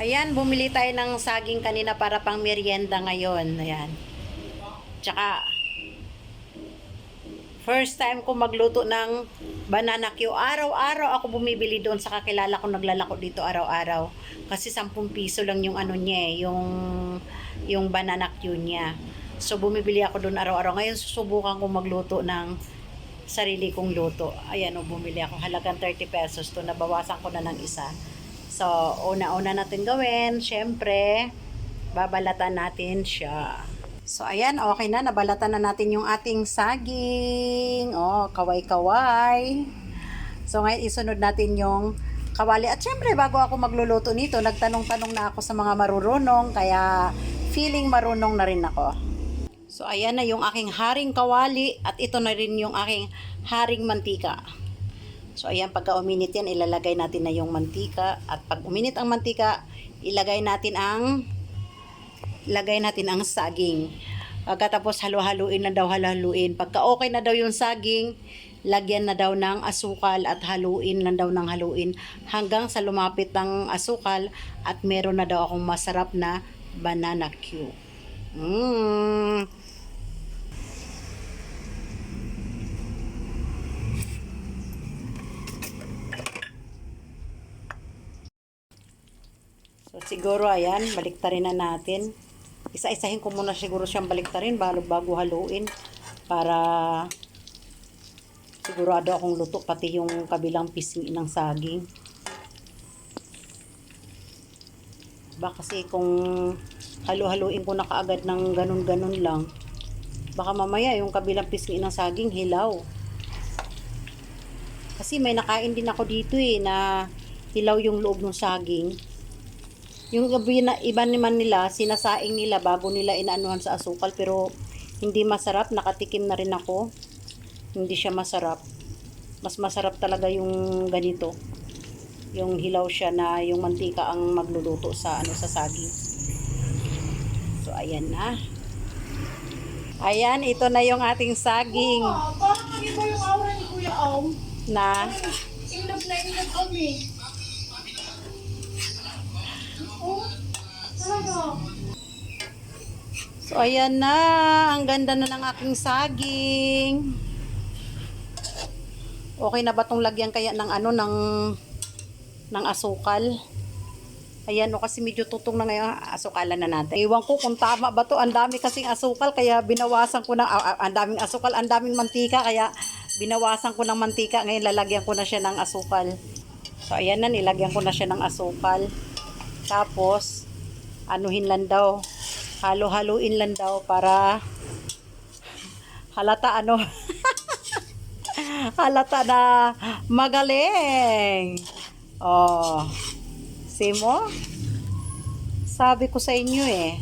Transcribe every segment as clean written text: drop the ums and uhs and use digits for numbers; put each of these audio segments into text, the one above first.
Ayan, bumili tayo ng saging kanina para pang merienda ngayon. Ayan. Tsaka, first time ko magluto ng banana Q. Araw-araw ako bumibili doon sa kakilala ko naglalako dito araw-araw. Kasi 10 piso lang yung ano niya eh, yung banana Q niya. So bumibili ako doon araw-araw. Ngayon susubukan ko magluto ng sarili kong luto. Ayan o, bumili ako. Halagang 30 pesos to. Nabawasan ko na ng isa. So, una-una natin gawin, syempre, babalatan natin siya. So, ayan, okay na. Nabalatan na natin yung ating saging. Oh, kaway-kaway. So, ngayon, isunod natin yung kawali. At syempre, bago ako magluluto nito, nagtanong-tanong na ako sa mga marurunong. Kaya, feeling marunong na rin ako. So, ayan na yung aking haring kawali. At ito na rin yung aking haring mantika. So, ayan, pagka uminit yan, ilalagay natin na yung mantika. At pag uminit ang mantika, ilagay natin ang saging. Pagkatapos halu-haluin na daw, haluin. Pagka okay na daw yung saging, lagyan na daw ng asukal at haluin lang daw ng haluin hanggang sa lumapit ng asukal at meron na daw akong masarap na banana Q. So, siguro, ayan, baliktarin na natin. Isa-isahin ko muna siguro siyang baliktarin bago haluin para sigurado akong luto pati yung kabilang pisngi ng saging. Baka kasi kung halu-haluin ko na kaagad ng ganun-ganun lang, baka mamaya yung kabilang pisngi ng saging hilaw. Kasi may nakain din ako dito na hilaw yung loob ng saging. Yung iba naman nila, sinasaing nila bago nila inaanuhan sa asukal, pero hindi masarap. Nakatikim na rin ako. Hindi siya masarap. Mas masarap talaga yung ganito. Yung hilaw siya na yung mantika ang magluluto sa saging. So ayan na. Ayan, ito na yung ating saging. Parang iba yung aura ni Kuya Aum. Na Inlove na inlove kami. Oh, talaga. So ayan na, ang ganda na ng aking saging. Okay na ba tong lagyan kaya ng ng asukal? Ayan o, kasi medyo tutong na ngayon, asukalan na natin. Iwan ko kung tama ba to. Ang dami kasing asukal kaya binawasan ko ng ang daming asukal, ang daming mantika kaya binawasan ko ng mantika. Ngayon lalagyan ko na siya ng asukal. So ayan na, nilagyan ko na siya ng asukal. Tapos anuhin lang daw, halo-haluin lang daw para halata halata na magaling. Oh, see mo? Sabi ko sa inyo eh.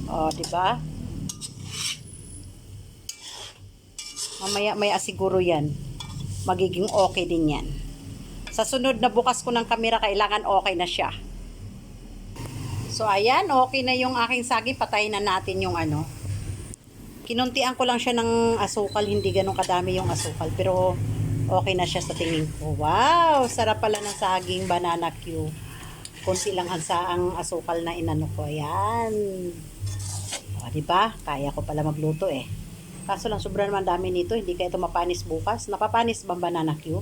Oh, di ba? Mamaya siguro yan. Magiging okay din yan. Sa sunod na bukas ko ng kamera, kailangan okay na siya. So, ayan, okay na yung aking saging. Patayin na natin yung Kinuntian ko lang siya ng asukal. Hindi ganun kadami yung asukal. Pero, okay na siya sa tingin ko. Wow! Sarap pala ng saging banana Q. Kunti lang ang asukal na inano ko. Ayan. O, diba? Kaya ko pala magluto eh. Kaso lang, sobrang naman dami nito. Hindi kaya ito mapanis bukas. Napapanis bang banana Q?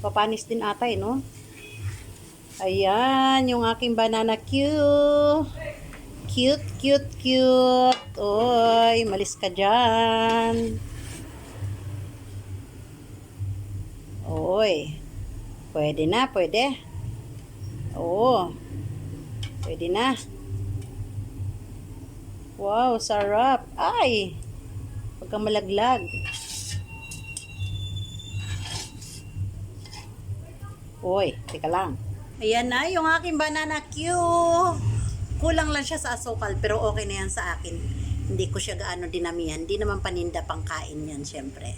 Papanis din ata no? Ayan, yung aking banana Q. Cute, cute, cute. Oy, malis ka dyan. Oy. Pwede na, pwede. Oo. Pwede na. Wow, sarap. Ay, huwag kang malaglag. Uy, teka lang. Ayan na yung aking banana Q. Kulang lang siya sa asukal pero okay na yan sa akin. Hindi ko siya gaano dinamihan. Hindi naman paninda pang kain yan syempre.